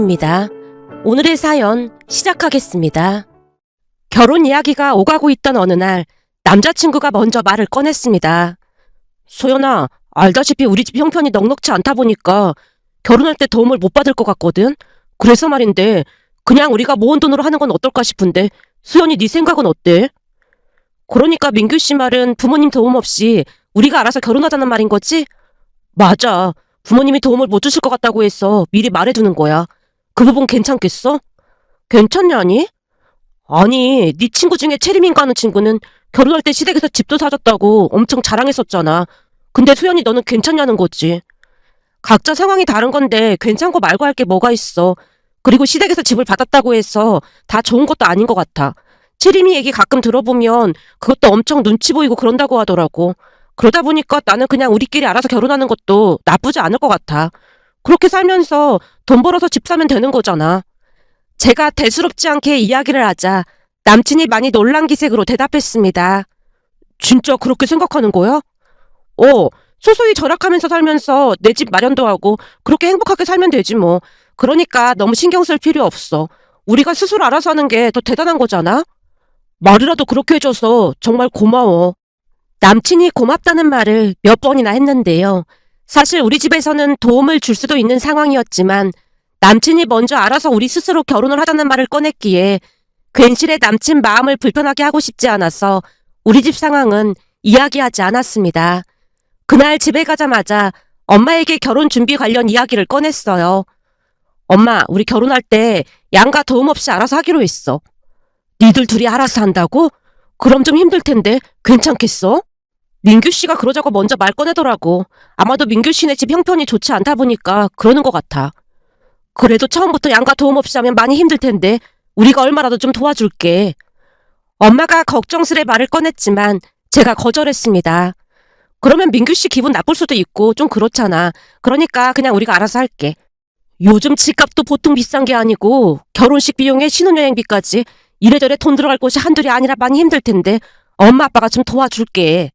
입니다. 오늘의 사연 시작하겠습니다. 결혼 이야기가 오가고 있던 어느 날 남자친구가 먼저 말을 꺼냈습니다. 소연아, 알다시피 우리 집 형편이 넉넉지 않다 보니까 결혼할 때 도움을 못 받을 것 같거든? 그래서 말인데 그냥 우리가 모은 돈으로 하는 건 어떨까 싶은데 소연이 네 생각은 어때? 그러니까 민규 씨 말은 부모님 도움 없이 우리가 알아서 결혼하자는 말인 거지? 맞아. 부모님이 도움을 못 주실 것 같다고 해서 미리 말해두는 거야. 그 부분 괜찮겠어? 괜찮냐니? 아니, 네 친구 중에 체리민가 하는 친구는 결혼할 때 시댁에서 집도 사줬다고 엄청 자랑했었잖아. 근데 소연이 너는 괜찮냐는 거지. 각자 상황이 다른 건데 괜찮고 말고 할 게 뭐가 있어. 그리고 시댁에서 집을 받았다고 해서 다 좋은 것도 아닌 것 같아. 체리미 얘기 가끔 들어보면 그것도 엄청 눈치 보이고 그런다고 하더라고. 그러다 보니까 나는 그냥 우리끼리 알아서 결혼하는 것도 나쁘지 않을 것 같아. 그렇게 살면서 돈 벌어서 집 사면 되는 거잖아. 제가 대수롭지 않게 이야기를 하자 남친이 많이 놀란 기색으로 대답했습니다. 진짜 그렇게 생각하는 거야? 소소히 절약하면서 살면서 내 집 마련도 하고 그렇게 행복하게 살면 되지 뭐. 그러니까 너무 신경 쓸 필요 없어. 우리가 스스로 알아서 하는 게 더 대단한 거잖아? 말이라도 그렇게 해줘서 정말 고마워. 남친이 고맙다는 말을 몇 번이나 했는데요. 사실 우리 집에서는 도움을 줄 수도 있는 상황이었지만 남친이 먼저 알아서 우리 스스로 결혼을 하자는 말을 꺼냈기에 괜시레 남친 마음을 불편하게 하고 싶지 않아서 우리 집 상황은 이야기하지 않았습니다. 그날 집에 가자마자 엄마에게 결혼 준비 관련 이야기를 꺼냈어요. 엄마, 우리 결혼할 때 양가 도움 없이 알아서 하기로 했어. 니들 둘이 알아서 한다고? 그럼 좀 힘들 텐데 괜찮겠어? 민규 씨가 그러자고 먼저 말 꺼내더라고. 아마도 민규 씨네 집 형편이 좋지 않다 보니까 그러는 것 같아. 그래도 처음부터 양가 도움 없이 하면 많이 힘들 텐데 우리가 얼마라도 좀 도와줄게. 엄마가 걱정스레 말을 꺼냈지만 제가 거절했습니다. 그러면 민규 씨 기분 나쁠 수도 있고 좀 그렇잖아. 그러니까 그냥 우리가 알아서 할게. 요즘 집값도 보통 비싼 게 아니고 결혼식 비용에 신혼여행비까지 이래저래 돈 들어갈 곳이 한둘이 아니라 많이 힘들 텐데 엄마 아빠가 좀 도와줄게.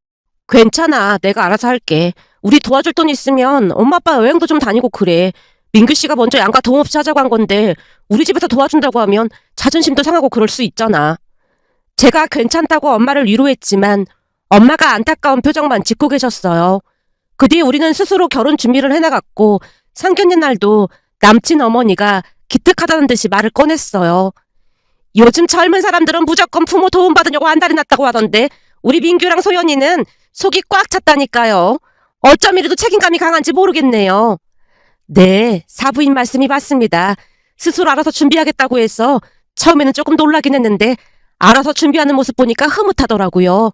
괜찮아. 내가 알아서 할게. 우리 도와줄 돈 있으면 엄마 아빠 여행도 좀 다니고 그래. 민규 씨가 먼저 양가 도움 없이 하자고 한 건데 우리 집에서 도와준다고 하면 자존심도 상하고 그럴 수 있잖아. 제가 괜찮다고 엄마를 위로했지만 엄마가 안타까운 표정만 짓고 계셨어요. 그 뒤에 우리는 스스로 결혼 준비를 해나갔고 상견례 날도 남친 어머니가 기특하다는 듯이 말을 꺼냈어요. 요즘 젊은 사람들은 무조건 부모 도움 받으려고 안달이 났다고 하던데 우리 민규랑 소연이는 속이 꽉 찼다니까요. 어쩜 이래도 책임감이 강한지 모르겠네요. 네, 사부인 말씀이 맞습니다. 스스로 알아서 준비하겠다고 해서 처음에는 조금 놀라긴 했는데 알아서 준비하는 모습 보니까 흐뭇하더라고요.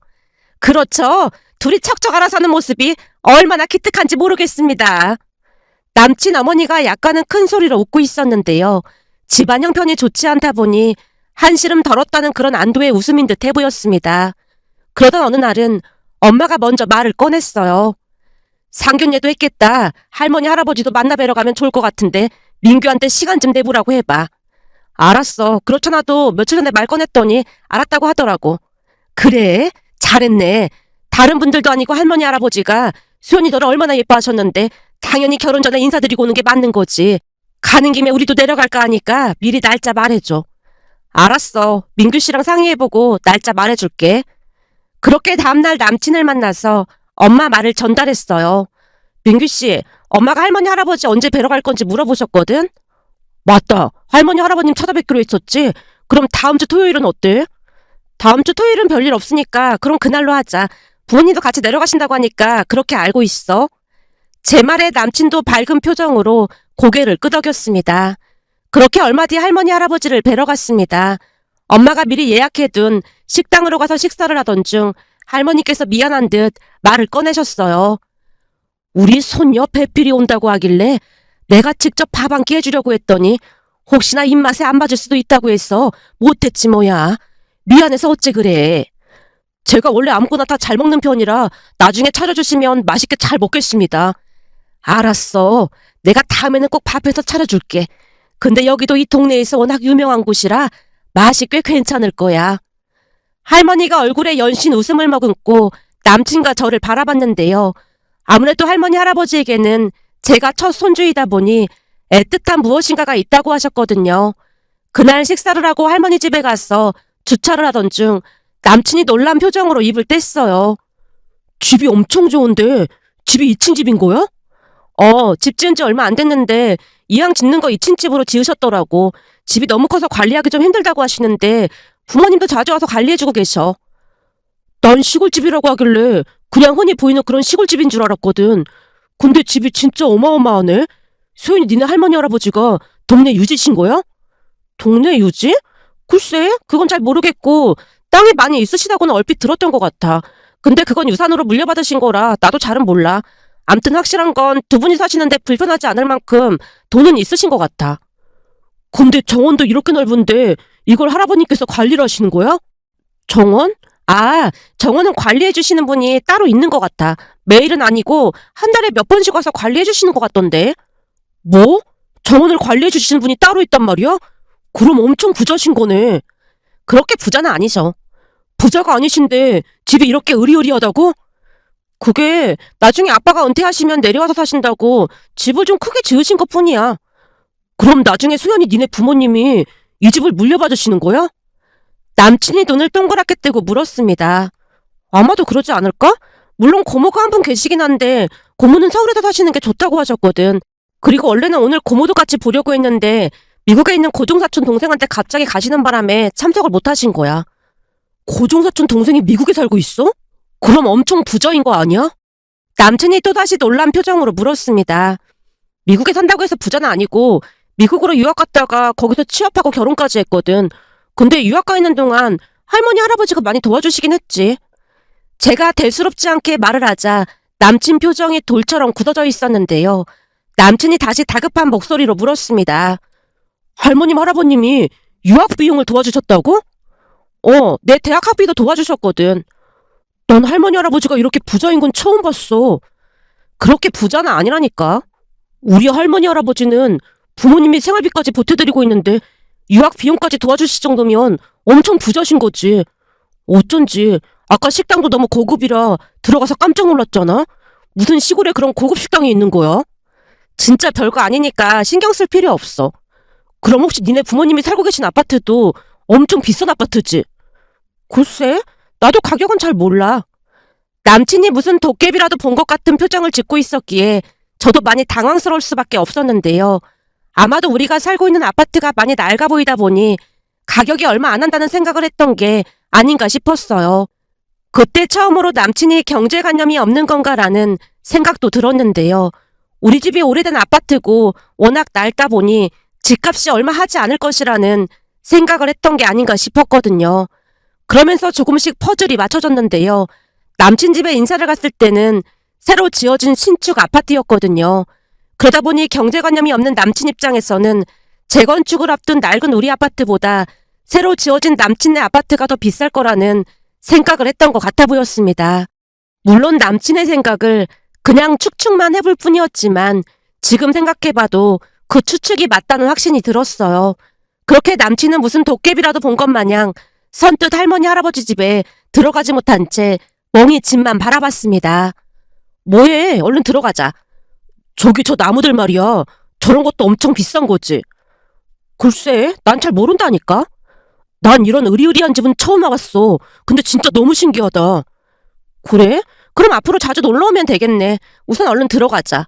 그렇죠. 둘이 척척 알아서 하는 모습이 얼마나 기특한지 모르겠습니다. 남친 어머니가 약간은 큰 소리로 웃고 있었는데요. 집안 형편이 좋지 않다 보니 한시름 덜었다는 그런 안도의 웃음인 듯 해 보였습니다. 그러던 어느 날은 엄마가 먼저 말을 꺼냈어요. 상견례도 했겠다. 할머니 할아버지도 만나 뵈러 가면 좋을 것 같은데 민규한테 시간 좀 내보라고 해봐. 알았어. 그렇잖아도 며칠 전에 말 꺼냈더니 알았다고 하더라고. 그래? 잘했네. 다른 분들도 아니고 할머니 할아버지가 수연이 너를 얼마나 예뻐하셨는데 당연히 결혼 전에 인사드리고 오는 게 맞는 거지. 가는 김에 우리도 내려갈까 하니까 미리 날짜 말해줘. 알았어. 민규 씨랑 상의해보고 날짜 말해줄게. 그렇게 다음날 남친을 만나서 엄마 말을 전달했어요. 민규 씨, 엄마가 할머니 할아버지 언제 뵈러 갈 건지 물어보셨거든? 맞다. 할머니 할아버님 찾아뵙기로 했었지? 그럼 다음 주 토요일은 어때? 다음 주 토요일은 별일 없으니까 그럼 그날로 하자. 부모님도 같이 내려가신다고 하니까 그렇게 알고 있어. 제 말에 남친도 밝은 표정으로 고개를 끄덕였습니다. 그렇게 얼마 뒤 할머니 할아버지를 뵈러 갔습니다. 엄마가 미리 예약해둔 식당으로 가서 식사를 하던 중 할머니께서 미안한 듯 말을 꺼내셨어요. 우리 손녀 배필이 온다고 하길래 내가 직접 밥 한 끼 해주려고 했더니 혹시나 입맛에 안 맞을 수도 있다고 해서 못했지 뭐야. 미안해서 어째 그래. 제가 원래 아무거나 다 잘 먹는 편이라 나중에 차려주시면 맛있게 잘 먹겠습니다. 알았어. 내가 다음에는 꼭 밥해서 차려줄게. 근데 여기도 이 동네에서 워낙 유명한 곳이라 맛이 꽤 괜찮을 거야. 할머니가 얼굴에 연신 웃음을 머금고 남친과 저를 바라봤는데요. 아무래도 할머니 할아버지에게는 제가 첫 손주이다 보니 애틋한 무엇인가가 있다고 하셨거든요. 그날 식사를 하고 할머니 집에 가서 주차를 하던 중 남친이 놀란 표정으로 입을 뗐어요. 집이 엄청 좋은데 집이 2층 집인 거야? 집 지은 지 얼마 안 됐는데 이왕 짓는 거 2층 집으로 지으셨더라고. 집이 너무 커서 관리하기 좀 힘들다고 하시는데 부모님도 자주 와서 관리해주고 계셔. 난 시골집이라고 하길래 그냥 흔히 보이는 그런 시골집인 줄 알았거든. 근데 집이 진짜 어마어마하네. 소연이 니네 할머니 할아버지가 동네 유지신 거야? 동네 유지? 글쎄, 그건 잘 모르겠고 땅이 많이 있으시다고는 얼핏 들었던 것 같아. 근데 그건 유산으로 물려받으신 거라 나도 잘은 몰라. 암튼 확실한 건 두 분이 사시는데 불편하지 않을 만큼 돈은 있으신 것 같아. 근데 정원도 이렇게 넓은데 이걸 할아버님께서 관리를 하시는 거야? 정원? 정원은 관리해 주시는 분이 따로 있는 것 같아. 매일은 아니고 한 달에 몇 번씩 와서 관리해 주시는 것 같던데. 뭐? 정원을 관리해 주시는 분이 따로 있단 말이야? 그럼 엄청 부자신 거네. 그렇게 부자는 아니셔. 부자가 아니신데 집이 이렇게 으리으리하다고? 그게 나중에 아빠가 은퇴하시면 내려와서 사신다고 집을 좀 크게 지으신 것뿐이야. 그럼 나중에 소연이 니네 부모님이 이 집을 물려받으시는 거야? 남친이 눈을 동그랗게 뜨고 물었습니다. 아마도 그러지 않을까? 물론 고모가 한 분 계시긴 한데 고모는 서울에서 사시는 게 좋다고 하셨거든. 그리고 원래는 오늘 고모도 같이 보려고 했는데 미국에 있는 고종사촌 동생한테 갑자기 가시는 바람에 참석을 못 하신 거야. 고종사촌 동생이 미국에 살고 있어? 그럼 엄청 부자인 거 아니야? 남친이 또다시 놀란 표정으로 물었습니다. 미국에 산다고 해서 부자는 아니고 미국으로 유학 갔다가 거기서 취업하고 결혼까지 했거든. 근데 유학 가 있는 동안 할머니 할아버지가 많이 도와주시긴 했지. 제가 대수롭지 않게 말을 하자 남친 표정이 돌처럼 굳어져 있었는데요. 남친이 다시 다급한 목소리로 물었습니다. 할머님 할아버님이 유학 비용을 도와주셨다고? 내 대학 학비도 도와주셨거든. 난 할머니 할아버지가 이렇게 부자인 건 처음 봤어. 그렇게 부자는 아니라니까. 우리 할머니 할아버지는 부모님이 생활비까지 보태드리고 있는데 유학 비용까지 도와주실 정도면 엄청 부자신 거지. 어쩐지 아까 식당도 너무 고급이라 들어가서 깜짝 놀랐잖아. 무슨 시골에 그런 고급 식당이 있는 거야? 진짜 별거 아니니까 신경 쓸 필요 없어. 그럼 혹시 니네 부모님이 살고 계신 아파트도 엄청 비싼 아파트지? 글쎄, 나도 가격은 잘 몰라. 남친이 무슨 도깨비라도 본 것 같은 표정을 짓고 있었기에 저도 많이 당황스러울 수밖에 없었는데요. 아마도 우리가 살고 있는 아파트가 많이 낡아 보이다 보니 가격이 얼마 안 한다는 생각을 했던 게 아닌가 싶었어요. 그때 처음으로 남친이 경제관념이 없는 건가라는 생각도 들었는데요. 우리 집이 오래된 아파트고 워낙 낡다 보니 집값이 얼마 하지 않을 것이라는 생각을 했던 게 아닌가 싶었거든요. 그러면서 조금씩 퍼즐이 맞춰졌는데요. 남친 집에 인사를 갔을 때는 새로 지어진 신축 아파트였거든요. 그러다 보니 경제관념이 없는 남친 입장에서는 재건축을 앞둔 낡은 우리 아파트보다 새로 지어진 남친네 아파트가 더 비쌀 거라는 생각을 했던 것 같아 보였습니다. 물론 남친의 생각을 그냥 추측만 해볼 뿐이었지만 지금 생각해봐도 그 추측이 맞다는 확신이 들었어요. 그렇게 남친은 무슨 도깨비라도 본 것 마냥 선뜻 할머니 할아버지 집에 들어가지 못한 채 멍이 집만 바라봤습니다. 뭐해? 얼른 들어가자. 저기 저 나무들 말이야. 저런 것도 엄청 비싼 거지. 글쎄, 난 잘 모른다니까. 난 이런 으리으리한 집은 처음 와봤어. 근데 진짜 너무 신기하다. 그래? 그럼 앞으로 자주 놀러 오면 되겠네. 우선 얼른 들어가자.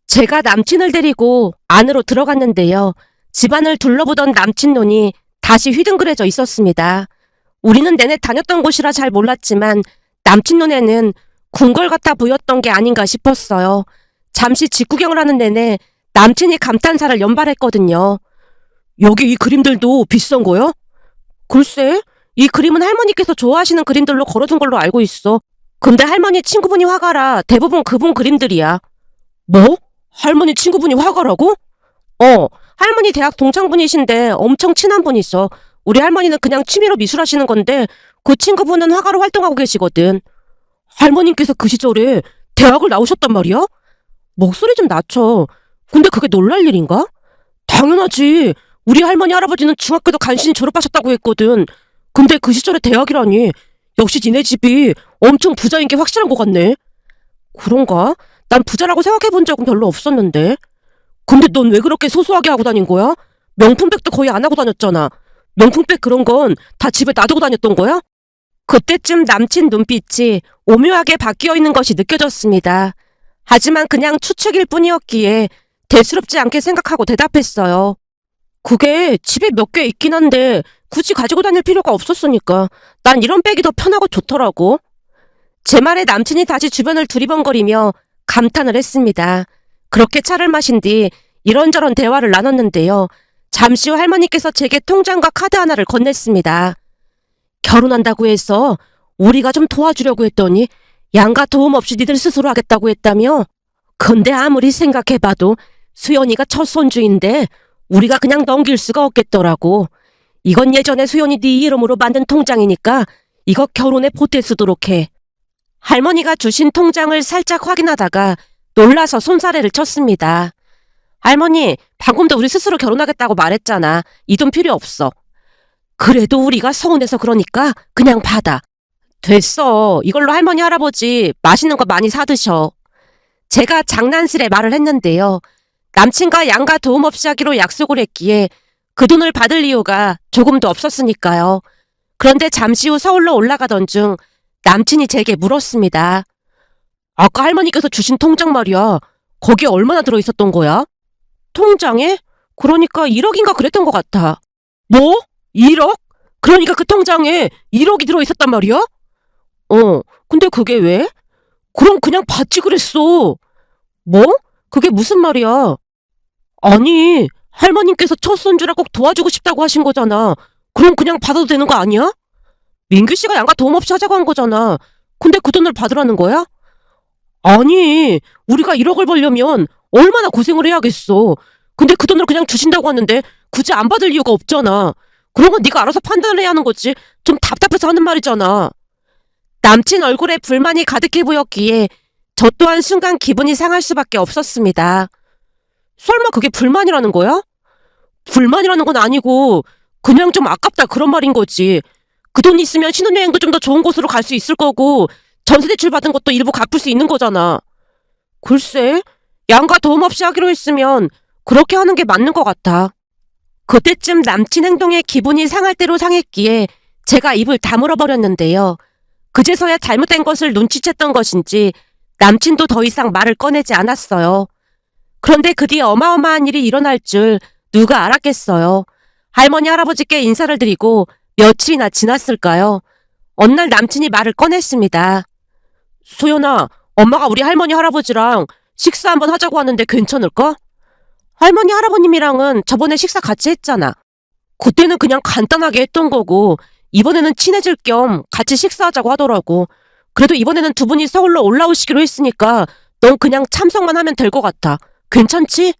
제가 남친을 데리고 안으로 들어갔는데요. 집안을 둘러보던 남친 눈이 다시 휘둥그레져 있었습니다. 우리는 내내 다녔던 곳이라 잘 몰랐지만 남친 눈에는 궁궐 같아 보였던 게 아닌가 싶었어요. 잠시 집 구경을 하는 내내 남친이 감탄사를 연발했거든요. 여기 이 그림들도 비싼 거야? 글쎄, 이 그림은 할머니께서 좋아하시는 그림들로 걸어둔 걸로 알고 있어. 근데 할머니 친구분이 화가라 대부분 그분 그림들이야. 뭐? 할머니 친구분이 화가라고? 할머니 대학 동창분이신데 엄청 친한 분이셔. 우리 할머니는 그냥 취미로 미술하시는 건데 그 친구분은 화가로 활동하고 계시거든. 할머님께서 그 시절에 대학을 나오셨단 말이야? 목소리 좀 낮춰. 근데 그게 놀랄 일인가? 당연하지. 우리 할머니 할아버지는 중학교도 간신히 졸업하셨다고 했거든. 근데 그 시절에 대학이라니. 역시 니네 집이 엄청 부자인 게 확실한 것 같네. 그런가? 난 부자라고 생각해 본 적은 별로 없었는데. 근데 넌 왜 그렇게 소소하게 하고 다닌 거야? 명품백도 거의 안 하고 다녔잖아. 명품백 그런 건 다 집에 놔두고 다녔던 거야? 그때쯤 남친 눈빛이 오묘하게 바뀌어 있는 것이 느껴졌습니다. 하지만 그냥 추측일 뿐이었기에 대수롭지 않게 생각하고 대답했어요. 그게 집에 몇 개 있긴 한데 굳이 가지고 다닐 필요가 없었으니까 난 이런 백이 더 편하고 좋더라고. 제 말에 남친이 다시 주변을 두리번거리며 감탄을 했습니다. 그렇게 차를 마신 뒤 이런저런 대화를 나눴는데요. 잠시 후 할머니께서 제게 통장과 카드 하나를 건넸습니다. 결혼한다고 해서 우리가 좀 도와주려고 했더니 양가 도움 없이 니들 스스로 하겠다고 했다며? 근데 아무리 생각해봐도 수연이가 첫 손주인데 우리가 그냥 넘길 수가 없겠더라고. 이건 예전에 수연이 네 이름으로 만든 통장이니까 이거 결혼에 보태 쓰도록 해. 할머니가 주신 통장을 살짝 확인하다가 놀라서 손사래를 쳤습니다. 할머니, 방금도 우리 스스로 결혼하겠다고 말했잖아. 이 돈 필요 없어. 그래도 우리가 서운해서 그러니까 그냥 받아. 됐어. 이걸로 할머니, 할아버지 맛있는 거 많이 사드셔. 제가 장난스레 말을 했는데요. 남친과 양가 도움 없이 하기로 약속을 했기에 그 돈을 받을 이유가 조금도 없었으니까요. 그런데 잠시 후 서울로 올라가던 중 남친이 제게 물었습니다. 아까 할머니께서 주신 통장 말이야. 거기에 얼마나 들어있었던 거야? 통장에? 그러니까 1억인가 그랬던 것 같아. 뭐? 1억? 그러니까 그 통장에 1억이 들어있었단 말이야? 근데 그게 왜? 그럼 그냥 받지 그랬어. 뭐? 그게 무슨 말이야? 아니, 할머님께서 첫 손주라 꼭 도와주고 싶다고 하신 거잖아. 그럼 그냥 받아도 되는 거 아니야? 민규 씨가 양가 도움 없이 하자고 한 거잖아. 근데 그 돈을 받으라는 거야? 아니, 우리가 1억을 벌려면 얼마나 고생을 해야겠어. 근데 그 돈을 그냥 주신다고 하는데 굳이 안 받을 이유가 없잖아. 그런 건 네가 알아서 판단을 해야 하는 거지. 좀 답답해서 하는 말이잖아. 남친 얼굴에 불만이 가득해 보였기에 저 또한 순간 기분이 상할 수밖에 없었습니다. 설마 그게 불만이라는 거야? 불만이라는 건 아니고 그냥 좀 아깝다 그런 말인 거지. 그 돈 있으면 신혼여행도 좀 더 좋은 곳으로 갈 수 있을 거고 전세대출 받은 것도 일부 갚을 수 있는 거잖아. 글쎄, 양가 도움 없이 하기로 했으면 그렇게 하는 게 맞는 것 같아. 그때쯤 남친 행동에 기분이 상할 대로 상했기에 제가 입을 다물어 버렸는데요. 그제서야 잘못된 것을 눈치챘던 것인지 남친도 더 이상 말을 꺼내지 않았어요. 그런데 그 뒤에 어마어마한 일이 일어날 줄 누가 알았겠어요. 할머니, 할아버지께 인사를 드리고 며칠이나 지났을까요? 어느 날 남친이 말을 꺼냈습니다. 소연아, 엄마가 우리 할머니, 할아버지랑 식사 한번 하자고 하는데 괜찮을까? 할머니, 할아버님이랑은 저번에 식사 같이 했잖아. 그때는 그냥 간단하게 했던 거고 이번에는 친해질 겸 같이 식사하자고 하더라고. 그래도 이번에는 두 분이 서울로 올라오시기로 했으니까 넌 그냥 참석만 하면 될 것 같아. 괜찮지?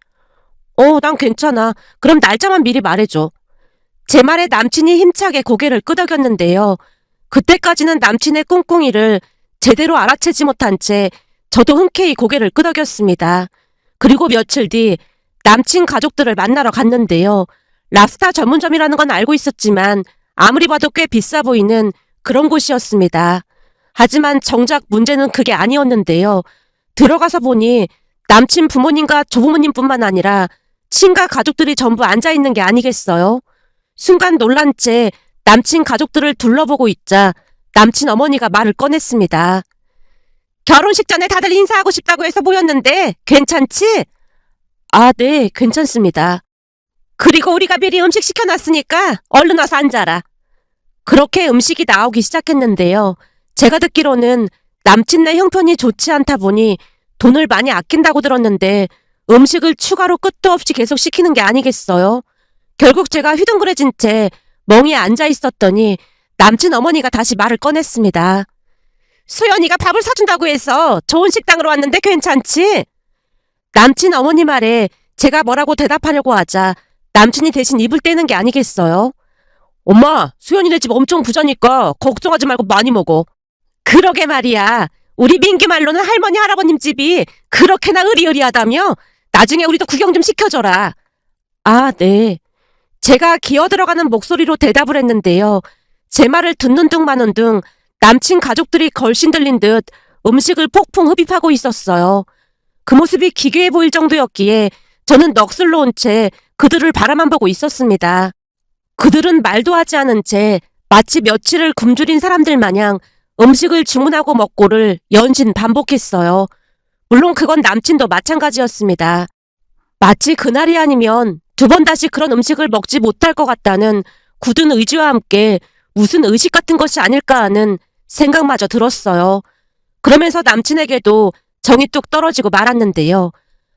난 괜찮아. 그럼 날짜만 미리 말해줘. 제 말에 남친이 힘차게 고개를 끄덕였는데요. 그때까지는 남친의 꿍꿍이를 제대로 알아채지 못한 채 저도 흔쾌히 고개를 끄덕였습니다. 그리고 며칠 뒤 남친 가족들을 만나러 갔는데요. 랍스타 전문점이라는 건 알고 있었지만 아무리 봐도 꽤 비싸 보이는 그런 곳이었습니다. 하지만 정작 문제는 그게 아니었는데요. 들어가서 보니 남친 부모님과 조부모님뿐만 아니라 친가 가족들이 전부 앉아있는 게 아니겠어요. 순간 놀란 채 남친 가족들을 둘러보고 있자 남친 어머니가 말을 꺼냈습니다. 결혼식 전에 다들 인사하고 싶다고 해서 모였는데 괜찮지? 아, 네, 괜찮습니다. 그리고 우리가 미리 음식 시켜놨으니까 얼른 와서 앉아라. 그렇게 음식이 나오기 시작했는데요. 제가 듣기로는 남친네 형편이 좋지 않다 보니 돈을 많이 아낀다고 들었는데 음식을 추가로 끝도 없이 계속 시키는 게 아니겠어요? 결국 제가 휘둥그레진 채 멍에 앉아 있었더니 남친 어머니가 다시 말을 꺼냈습니다. 수연이가 밥을 사준다고 해서 좋은 식당으로 왔는데 괜찮지? 남친 어머니 말에 제가 뭐라고 대답하려고 하자 남친이 대신 입을 떼는 게 아니겠어요? 엄마, 수연이네 집 엄청 부자니까 걱정하지 말고 많이 먹어. 그러게 말이야. 우리 민규 말로는 할머니, 할아버님 집이 그렇게나 으리으리하다며? 나중에 우리도 구경 좀 시켜줘라. 아, 네. 제가 기어들어가는 목소리로 대답을 했는데요. 제 말을 듣는 둥 마는 둥 남친 가족들이 걸신 들린 듯 음식을 폭풍 흡입하고 있었어요. 그 모습이 기괴해 보일 정도였기에 저는 넋을 놓은 채 그들을 바라만 보고 있었습니다. 그들은 말도 하지 않은 채 마치 며칠을 굶주린 사람들 마냥 음식을 주문하고 먹고를 연신 반복했어요. 물론 그건 남친도 마찬가지였습니다. 마치 그날이 아니면 두 번 다시 그런 음식을 먹지 못할 것 같다는 굳은 의지와 함께 무슨 의식 같은 것이 아닐까 하는 생각마저 들었어요. 그러면서 남친에게도 정이 뚝 떨어지고 말았는데요.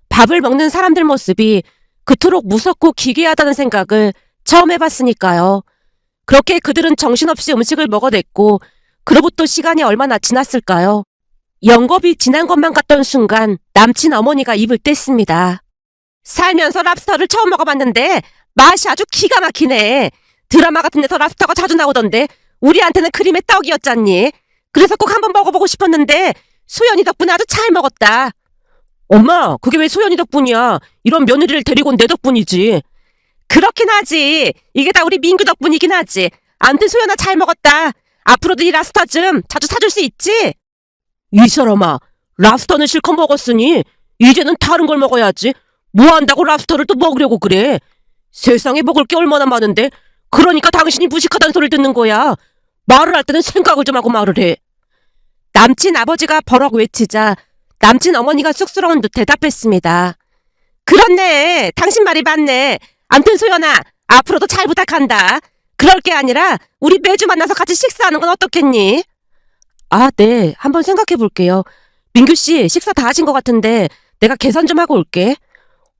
밥을 먹는 사람들 모습이 그토록 무섭고 기괴하다는 생각을 처음 해봤으니까요. 그렇게 그들은 정신없이 음식을 먹어댔고 그로부터 시간이 얼마나 지났을까요? 영겁이 지난 것만 같던 순간 남친 어머니가 입을 뗐습니다. 살면서 랍스터를 처음 먹어봤는데 맛이 아주 기가 막히네. 드라마 같은 데서 랍스터가 자주 나오던데 우리한테는 그림의 떡이었잖니. 그래서 꼭 한번 먹어보고 싶었는데 소연이 덕분에 아주 잘 먹었다. 엄마, 그게 왜 소연이 덕분이야? 이런 며느리를 데리고 온 내 덕분이지. 그렇긴 하지. 이게 다 우리 민규 덕분이긴 하지. 암튼 소연아 잘 먹었다. 앞으로도 이 랍스터 좀 자주 사줄 수 있지? 이 사람아, 랍스터는 실컷 먹었으니 이제는 다른 걸 먹어야지. 뭐 한다고 랍스터를 또 먹으려고 그래? 세상에 먹을 게 얼마나 많은데 그러니까 당신이 무식하다는 소리를 듣는 거야. 말을 할 때는 생각을 좀 하고 말을 해. 남친 아버지가 버럭 외치자 남친 어머니가 쑥스러운 듯 대답했습니다. 그렇네. 당신 말이 맞네. 암튼 소연아, 앞으로도 잘 부탁한다. 그럴 게 아니라 우리 매주 만나서 같이 식사하는 건 어떻겠니? 아, 네. 한번 생각해 볼게요. 민규 씨, 식사 다 하신 것 같은데 내가 계산 좀 하고 올게.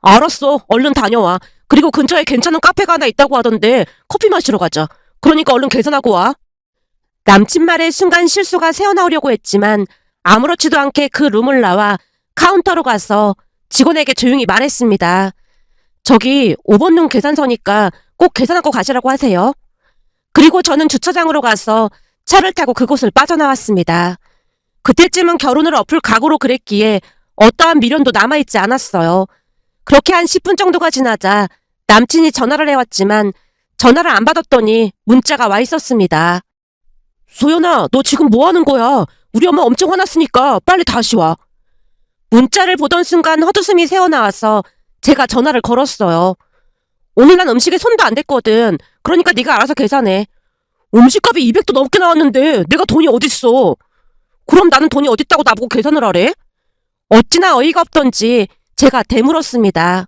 알았어. 얼른 다녀와. 그리고 근처에 괜찮은 카페가 하나 있다고 하던데 커피 마시러 가자. 그러니까 얼른 계산하고 와. 남친 말에 순간 실수가 새어나오려고 했지만 아무렇지도 않게 그 룸을 나와 카운터로 가서 직원에게 조용히 말했습니다. 저기 5번 룸 계산서니까 꼭 계산하고 가시라고 하세요. 그리고 저는 주차장으로 가서 차를 타고 그곳을 빠져나왔습니다. 그때쯤은 결혼을 엎을 각오로 그랬기에 어떠한 미련도 남아있지 않았어요. 그렇게 한 10분 정도가 지나자 남친이 전화를 해왔지만 전화를 안 받았더니 문자가 와 있었습니다. 소연아, 너 지금 뭐 하는 거야? 우리 엄마 엄청 화났으니까 빨리 다시 와. 문자를 보던 순간 헛웃음이 새어나와서 제가 전화를 걸었어요. 오늘 난 음식에 손도 안 댔거든. 그러니까 네가 알아서 계산해. 음식값이 200도 넘게 나왔는데 내가 돈이 어딨어. 그럼 나는 돈이 어딨다고 나보고 계산을 하래? 어찌나 어이가 없던지 제가 되물었습니다.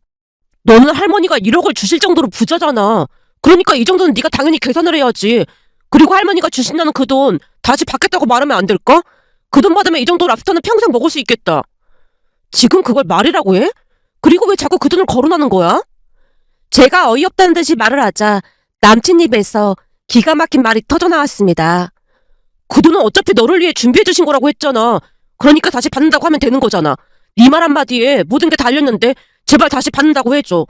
너는 할머니가 1억을 주실 정도로 부자잖아. 그러니까 이 정도는 네가 당연히 계산을 해야지. 그리고 할머니가 주신다는 그 돈 다시 받겠다고 말하면 안 될까? 그 돈 받으면 이 정도 랍스터는 평생 먹을 수 있겠다. 지금 그걸 말이라고 해? 그리고 왜 자꾸 그 돈을 거론하는 거야? 제가 어이없다는 듯이 말을 하자 남친 입에서 기가 막힌 말이 터져나왔습니다. 그 돈은 어차피 너를 위해 준비해 주신 거라고 했잖아. 그러니까 다시 받는다고 하면 되는 거잖아. 네 말 한마디에 모든 게 달렸는데 제발 다시 받는다고 해줘.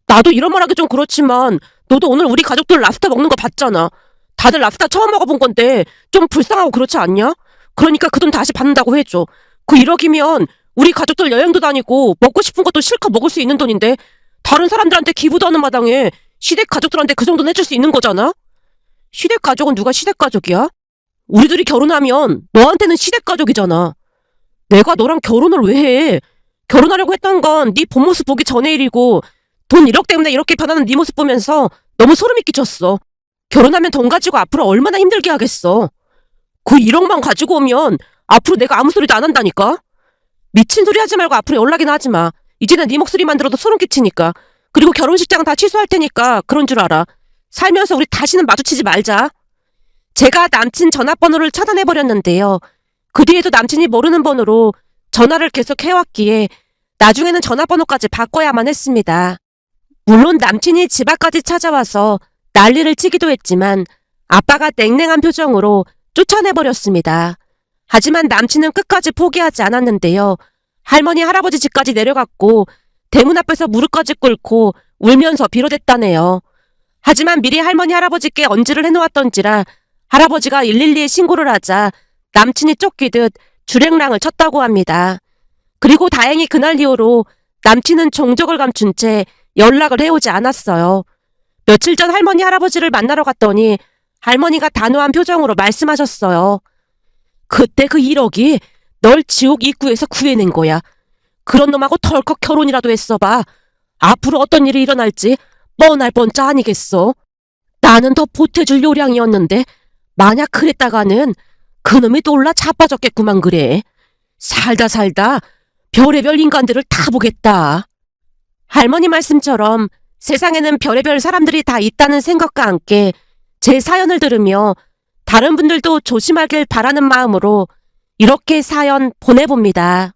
나도 이런 말 하기 좀 그렇지만 너도 오늘 우리 가족들 랍스터 먹는 거 봤잖아. 다들 랍스터 처음 먹어본 건데 좀 불쌍하고 그렇지 않냐? 그러니까 그 돈 다시 받는다고 해줘. 그 1억이면 우리 가족들 여행도 다니고 먹고 싶은 것도 실컷 먹을 수 있는 돈인데 다른 사람들한테 기부도 하는 마당에 시댁 가족들한테 그 정도는 해줄 수 있는 거잖아? 시댁 가족은 누가 시댁 가족이야? 우리들이 결혼하면 너한테는 시댁 가족이잖아. 내가 너랑 결혼을 왜 해? 결혼하려고 했던 건 네 본 모습 보기 전의 일이고 돈 1억 때문에 이렇게 변하는 네 모습 보면서 너무 소름이 끼쳤어. 결혼하면 돈 가지고 앞으로 얼마나 힘들게 하겠어. 그 1억만 가지고 오면 앞으로 내가 아무 소리도 안 한다니까? 미친 소리 하지 말고 앞으로 연락이나 하지 마. 이제는 네 목소리만 들어도 소름 끼치니까. 그리고 결혼식장 다 취소할 테니까 그런 줄 알아. 살면서 우리 다시는 마주치지 말자. 제가 남친 전화번호를 차단해버렸는데요. 그 뒤에도 남친이 모르는 번호로 전화를 계속 해왔기에 나중에는 전화번호까지 바꿔야만 했습니다. 물론 남친이 집 앞까지 찾아와서 난리를 치기도 했지만 아빠가 냉랭한 표정으로 쫓아내버렸습니다. 하지만 남친은 끝까지 포기하지 않았는데요. 할머니 할아버지 집까지 내려갔고 대문 앞에서 무릎까지 꿇고 울면서 빌어댔다네요. 하지만 미리 할머니 할아버지께 언지를 해놓았던지라 할아버지가 112에 신고를 하자 남친이 쫓기듯 주랭랑을 쳤다고 합니다. 그리고 다행히 그날 이후로 남친은 종적을 감춘 채 연락을 해오지 않았어요. 며칠 전 할머니 할아버지를 만나러 갔더니 할머니가 단호한 표정으로 말씀하셨어요. 그때 그 1억이 널 지옥 입구에서 구해낸 거야. 그런 놈하고 덜컥 결혼이라도 했어봐. 앞으로 어떤 일이 일어날지 뻔할 뻔짜 아니겠어? 나는 더 보태줄 요량이었는데 만약 그랬다가는 그놈이 놀라 자빠졌겠구만 그래. 살다 살다 별의별 인간들을 다 보겠다. 할머니 말씀처럼 세상에는 별의별 사람들이 다 있다는 생각과 함께 제 사연을 들으며 다른 분들도 조심하길 바라는 마음으로 이렇게 사연 보내봅니다.